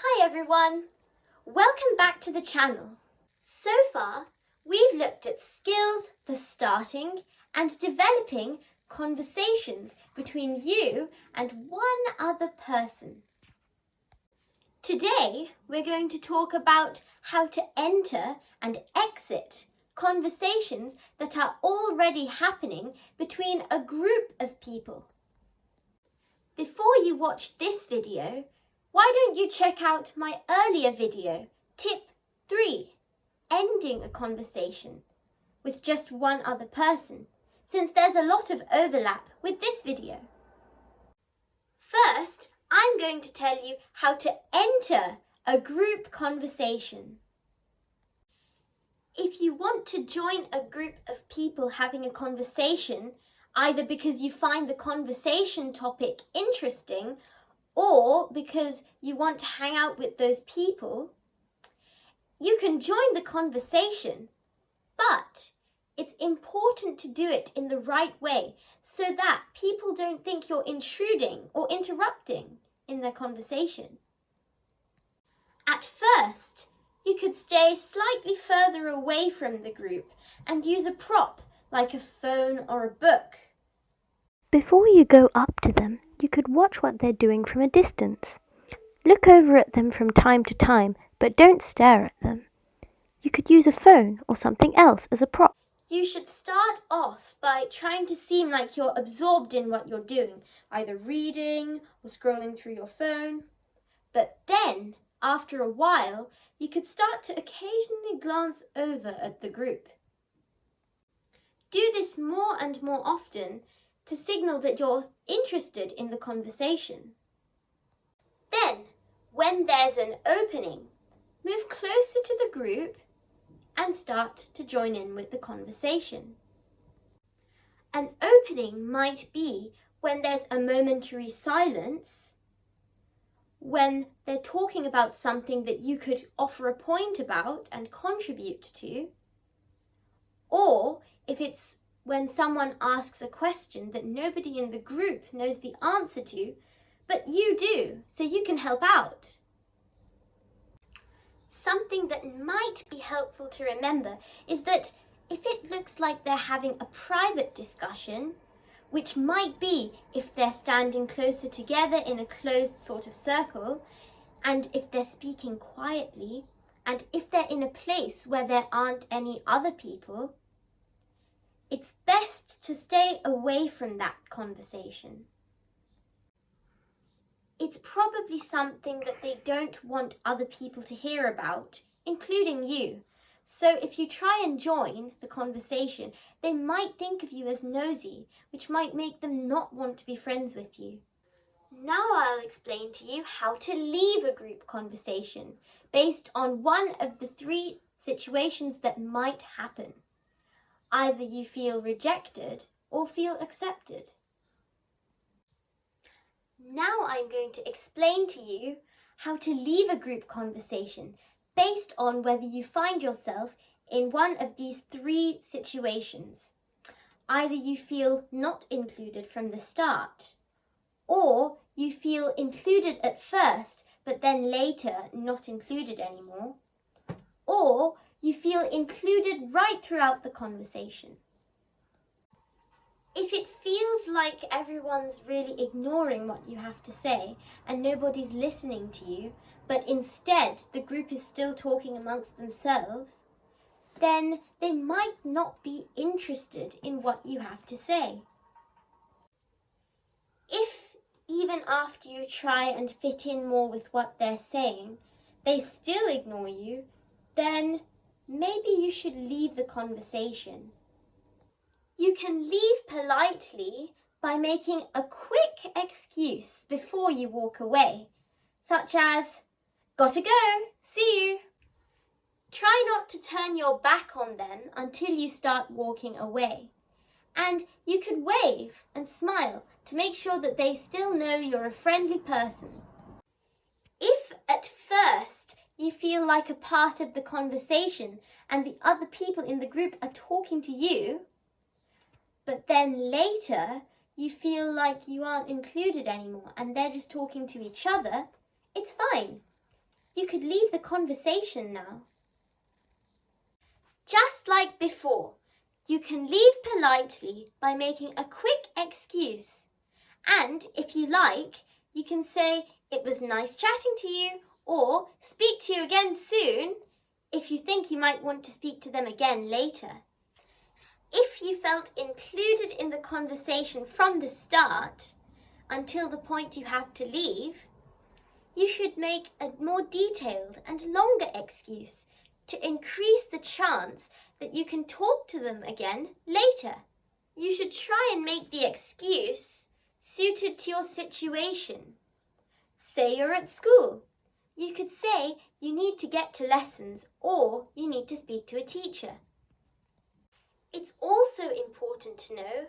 Hi everyone! Welcome back to the channel. So far, we've looked at skills for starting and developing conversations between you and one other person. Today, we're going to talk about how to enter and exit conversations that are already happening between a group of people. Before you watch this video, why don't you check out my earlier video, Tip 3, Ending a Conversation with just one other person, since there's a lot of overlap with this video. First, I'm going to tell you how to enter a group conversation. If you want to join a group of people having a conversation, either because you find the conversation topic interesting or because you want to hang out with those people, you can join the conversation, but it's important to do it in the right way so that people don't think you're intruding or interrupting in their conversation. At first, you could stay slightly further away from the group and use a prop like a phone or a book. Before you go up to them, you could watch what they're doing from a distance. Look over at them from time to time, but don't stare at them. You could use a phone or something else as a prop. You should start off by trying to seem like you're absorbed in what you're doing, either reading or scrolling through your phone. But then, after a while, you could start to occasionally glance over at the group. Do this more and more often to signal that you're interested in the conversation. Then, when there's an opening, move closer to the group and start to join in with the conversation. An opening might be when there's a momentary silence, when they're talking about something that you could offer a point about and contribute to, or if it's when someone asks a question that nobody in the group knows the answer to, but you do, so you can help out. Something that might be helpful to remember is that if it looks like they're having a private discussion, which might be if they're standing closer together in a closed sort of circle, and if they're speaking quietly, and if they're in a place where there aren't any other people, it's best to stay away from that conversation. It's probably something that they don't want other people to hear about, including you. So if you try and join the conversation, they might think of you as nosy, which might make them not want to be friends with you. Now I'll explain to you how to leave a group conversation based on one of the 3 situations that might happen. Either you feel rejected or feel accepted. Now I'm going to explain to you how to leave a group conversation based on whether you find yourself in one of these 3 situations. Either you feel not included from the start, or you feel included at first but then later not included anymore, or you feel included right throughout the conversation. If it feels like everyone's really ignoring what you have to say and nobody's listening to you, but instead the group is still talking amongst themselves, then they might not be interested in what you have to say. If even after you try and fit in more with what they're saying, they still ignore you, then maybe you should leave the conversation. You can leave politely by making a quick excuse before you walk away, such as, "Gotta go, see you." Try not to turn your back on them until you start walking away. And you could wave and smile to make sure that they still know you're a friendly person. If at first you feel like a part of the conversation and the other people in the group are talking to you, but then later you feel like you aren't included anymore and they're just talking to each other, it's fine. You could leave the conversation now. Just like before, you can leave politely by making a quick excuse. And if you like, you can say, "It was nice chatting to you," or "Speak to you again soon," if you think you might want to speak to them again later. If you felt included in the conversation from the start until the point you have to leave, you should make a more detailed and longer excuse to increase the chance that you can talk to them again later. You should try and make the excuse suited to your situation. Say you're at school. You could say you need to get to lessons or you need to speak to a teacher. It's also important to know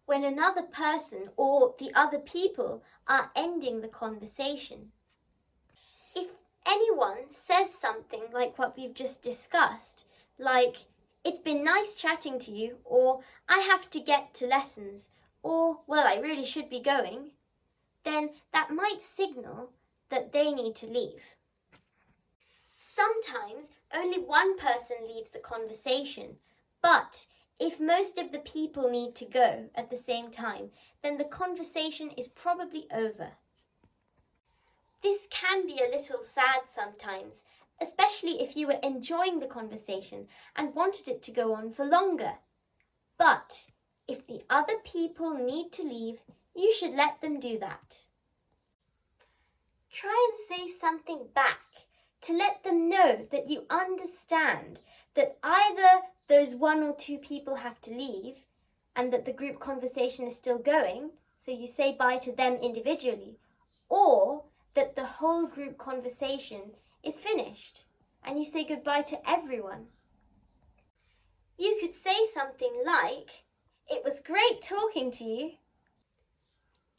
when another person or the other people are ending the conversation. If anyone says something like what we've just discussed, like, "It's been nice chatting to you," or "I have to get to lessons," or "Well, I really should be going," then that might signal that they need to leave. Sometimes only one person leaves the conversation, but if most of the people need to go at the same time, then the conversation is probably over. This can be a little sad sometimes, especially if you were enjoying the conversation and wanted it to go on for longer. But if the other people need to leave, you should let them do that. Try and say something back to let them know that you understand that either those one or two people have to leave and that the group conversation is still going, so you say bye to them individually, or that the whole group conversation is finished and you say goodbye to everyone. You could say something like, "It was great talking to you."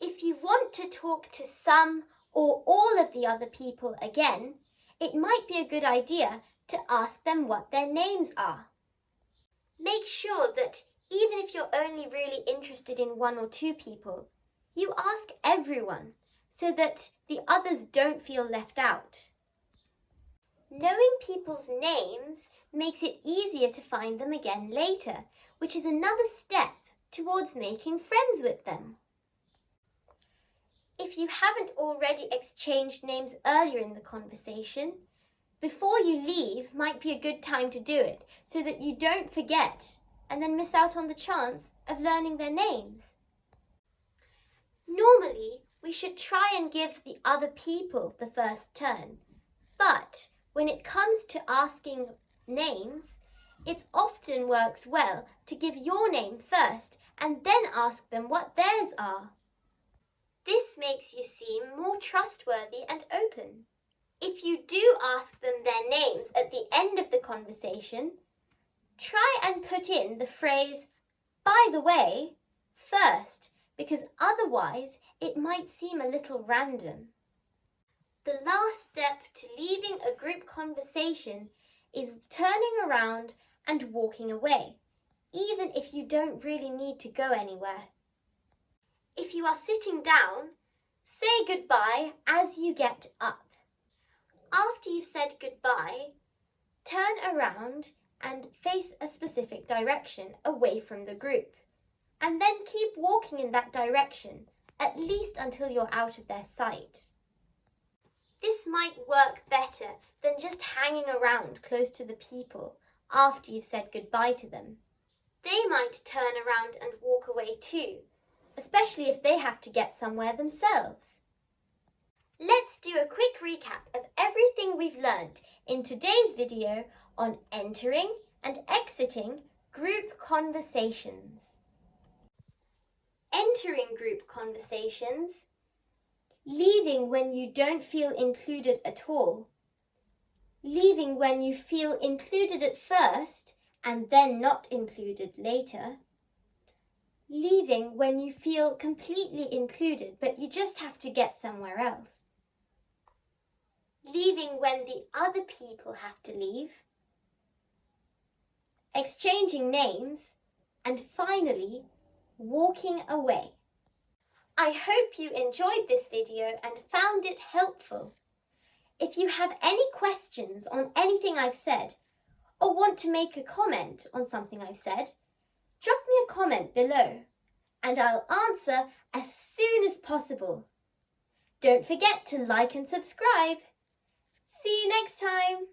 If you want to talk to some or all of the other people again, it might be a good idea to ask them what their names are. Make sure that even if you're only really interested in one or two people, you ask everyone so that the others don't feel left out. Knowing people's names makes it easier to find them again later, which is another step towards making friends with them. If you haven't already exchanged names earlier in the conversation, before you leave might be a good time to do it so that you don't forget and then miss out on the chance of learning their names. Normally, we should try and give the other people the first turn, but when it comes to asking names, it often works well to give your name first and then ask them what theirs are. This makes you seem more trustworthy and open. If you do ask them their names at the end of the conversation, try and put in the phrase, "By the way," first, because otherwise it might seem a little random. The last step to leaving a group conversation is turning around and walking away, even if you don't really need to go anywhere. If you are sitting down, say goodbye as you get up. After you've said goodbye, turn around and face a specific direction away from the group, and then keep walking in that direction, at least until you're out of their sight. This might work better than just hanging around close to the people after you've said goodbye to them. They might turn around and walk away too, especially if they have to get somewhere themselves. Let's do a quick recap of everything we've learned in today's video on entering and exiting group conversations. Entering group conversations, leaving when you don't feel included at all, leaving when you feel included at first and then not included later, leaving when you feel completely included but you just have to get somewhere else, leaving when the other people have to leave, exchanging names, and finally, walking away. I hope you enjoyed this video and found it helpful. If you have any questions on anything I've said, or want to make a comment on something I've said, drop me a comment below, and I'll answer as soon as possible. Don't forget to like and subscribe. See you next time.